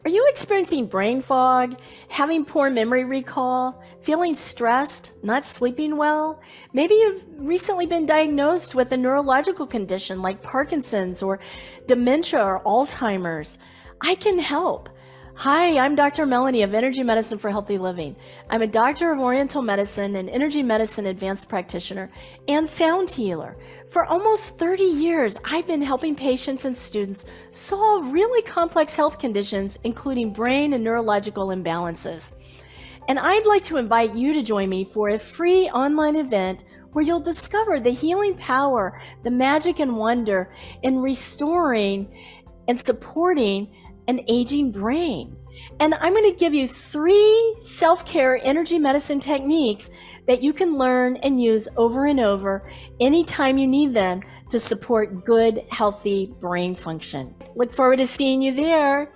Are you experiencing brain fog, having poor memory recall, feeling stressed, not sleeping well? Maybe you've recently been diagnosed with a neurological condition like Parkinson's or dementia or Alzheimer's. I can help. Hi, I'm Dr. Melanie of Energy Medicine for Healthy Living. I'm a doctor of Oriental Medicine and Energy Medicine advanced practitioner and sound healer. For almost 30 years, I've been helping patients and students solve really complex health conditions, including brain and neurological imbalances. And I'd like to invite you to join me for a free online event where you'll discover the healing power, the magic and wonder in restoring and supporting an aging brain. And I'm going to give you 3 self-care energy medicine techniques that you can learn and use over and over anytime you need them to support good, healthy brain function. Look forward to seeing you there.